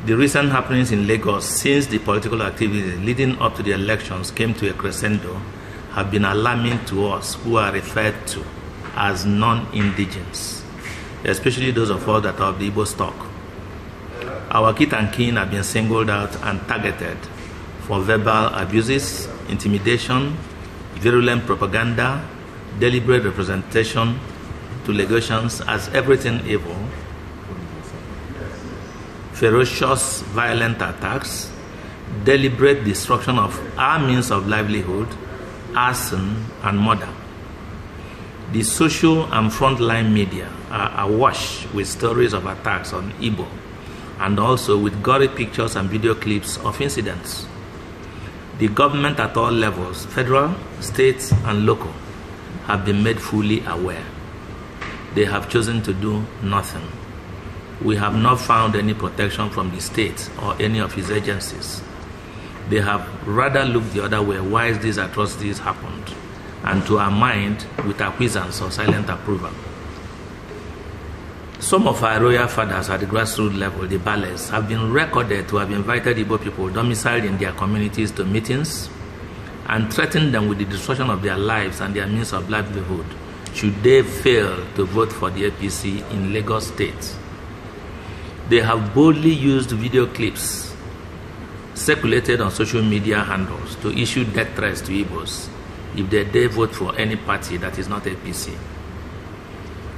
The recent happenings in Lagos since the political activity leading up to the elections came to a crescendo have been alarming to us who are referred to as non-indigens, especially those of us that are of the Igbo stock. Our kith and kin have been singled out and targeted for verbal abuses, intimidation, virulent propaganda, deliberate representation to Lagosians as everything evil, ferocious violent attacks, deliberate destruction of our means of livelihood, arson, and murder. The social and frontline media are awash with stories of attacks on Igbo and also with gory pictures and video clips of incidents. The government at all levels, federal, state, and local, have been made fully aware. They have chosen to do nothing. We have not found any protection from the state or any of its agencies. They have rather looked the other way while these atrocities happened, and to our mind, with acquiescence or silent approval. Some of our royal fathers at the grassroots level, the Bales, have been recorded to have invited Igbo people domiciled in their communities to meetings and threatened them with the destruction of their lives and their means of livelihood should they fail to vote for the APC in Lagos State. They have boldly used video clips circulated on social media handles to issue death threats to Igbos if they dare vote for any party that is not APC.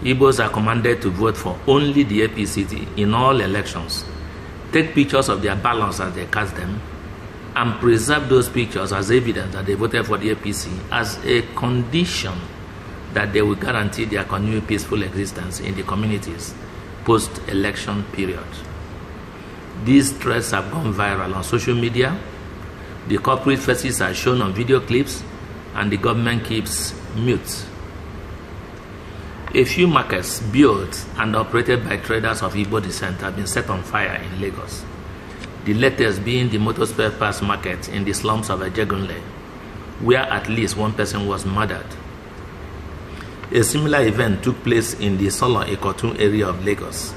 Igbos are commanded to vote for only the APC in all elections, take pictures of their ballots as they cast them, and preserve those pictures as evidence that they voted for the APC as a condition that they will guarantee their continued peaceful existence in the communities post-election period. These threats have gone viral on social media, the corporate faces are shown on video clips, and the government keeps mute. A few markets built and operated by traders of Igbo descent have been set on fire in Lagos, the latest being the motor spare parts market in the slums of Ejegunle, where at least one person was murdered. A similar event took place in the Solon Ikotun area of Lagos,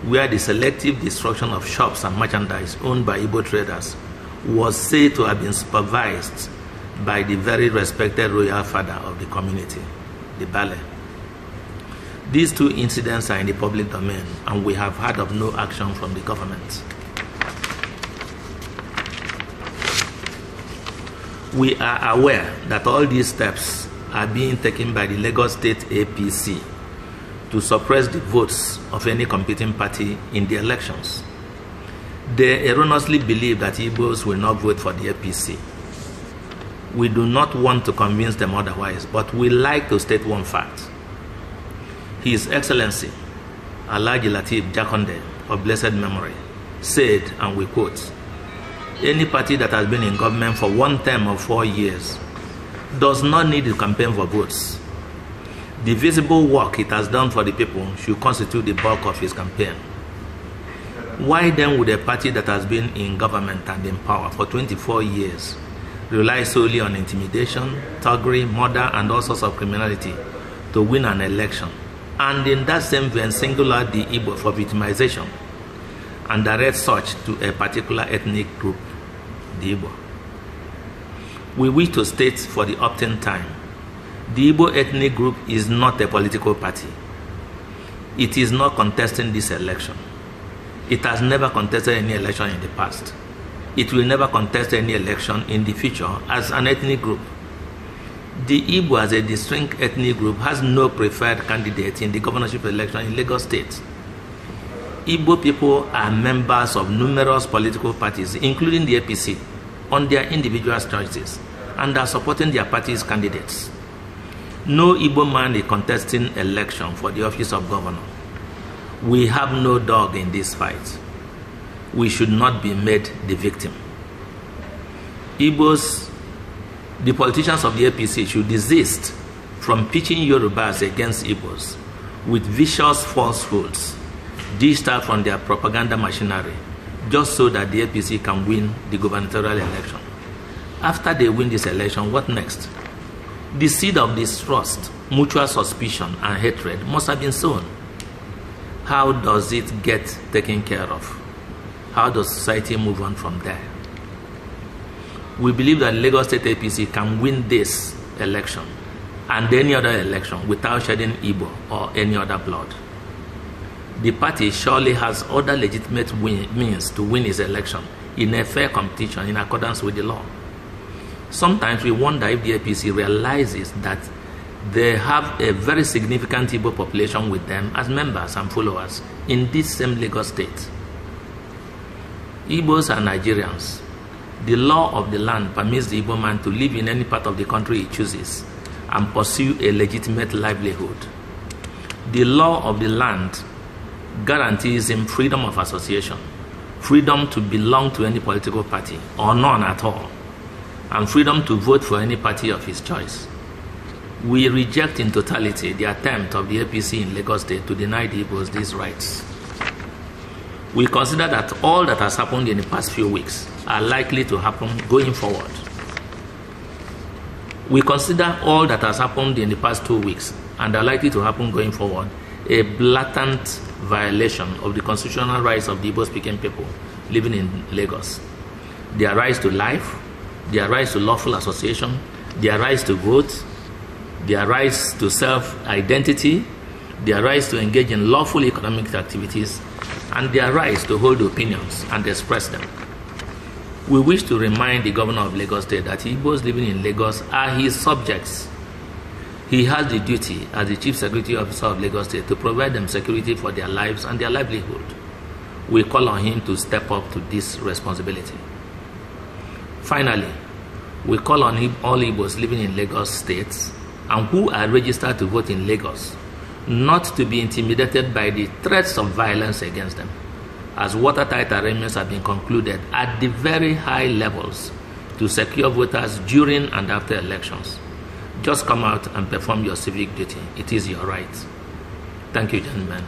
where the selective destruction of shops and merchandise owned by Igbo traders was said to have been supervised by the very respected royal father of the community, the Bale. These two incidents are in the public domain, and we have heard of no action from the government. We are aware that all these steps are being taken by the Lagos State APC to suppress the votes of any competing party in the elections. They erroneously believe that Igbos will not vote for the APC. We do not want to convince them otherwise, but we like to state one fact. His Excellency, Alhaji Lateef Jakonde, of blessed memory, said, and we quote, "Any party that has been in government for one term of 4 years does not need to campaign for votes. The visible work it has done for the people should constitute the bulk of his campaign. Why then would a party that has been in government and in power for 24 years rely solely on intimidation, thuggery, murder, and all sorts of criminality to win an election, and in that same vein single out the Igbo for victimization and direct such to a particular ethnic group, the Igbo?" We wish to state for the uptime time, the Igbo ethnic group is not a political party. It is not contesting this election. It has never contested any election in the past. It will never contest any election in the future as an ethnic group. The Igbo as a distinct ethnic group has no preferred candidate in the governorship election in Lagos State. Igbo people are members of numerous political parties, including the APC, on their individual choices, and are supporting their party's candidates. No Igbo man is contesting election for the office of governor. We have no dog in this fight. We should not be made the victim. Igbos, the politicians of the APC should desist from pitching Yorubas against Igbos with vicious falsehoods dished out from their propaganda machinery, just so that the APC can win the gubernatorial election. After they win this election, what next? The seed of distrust, mutual suspicion, and hatred must have been sown. How does it get taken care of? How does society move on from there? We believe that Lagos State APC can win this election and any other election without shedding Igbo or any other blood. The party surely has other legitimate means to win its election in a fair competition in accordance with the law. Sometimes we wonder if the APC realizes that they have a very significant Igbo population with them as members and followers in this same Lagos state. Igbos are Nigerians. The law of the land permits the Igbo man to live in any part of the country he chooses and pursue a legitimate livelihood. The law of the land guarantees him freedom of association, freedom to belong to any political party or none at all, and freedom to vote for any party of his choice. We reject in totality the attempt of the APC in Lagos State to deny the Igbos these rights. We consider that all that has happened in the past few weeks are likely to happen going forward. We consider all that has happened in the past 2 weeks and are likely to happen going forward a blatant violation of the constitutional rights of the Igbo-speaking people living in Lagos. Their rights to life, their rights to lawful association, their rights to vote, their rights to self-identity, their rights to engage in lawful economic activities, and their rights to hold opinions and express them. We wish to remind the governor of Lagos State that Igbos living in Lagos are his subjects. He has the duty as the Chief Security Officer of Lagos State to provide them security for their lives and their livelihood. We call on him to step up to this responsibility. Finally, we call on all Igbos living in Lagos State and who are registered to vote in Lagos not to be intimidated by the threats of violence against them, as watertight arrangements have been concluded at the very high levels to secure voters during and after elections. Just come out and perform your civic duty. It is your right. Thank you, gentlemen.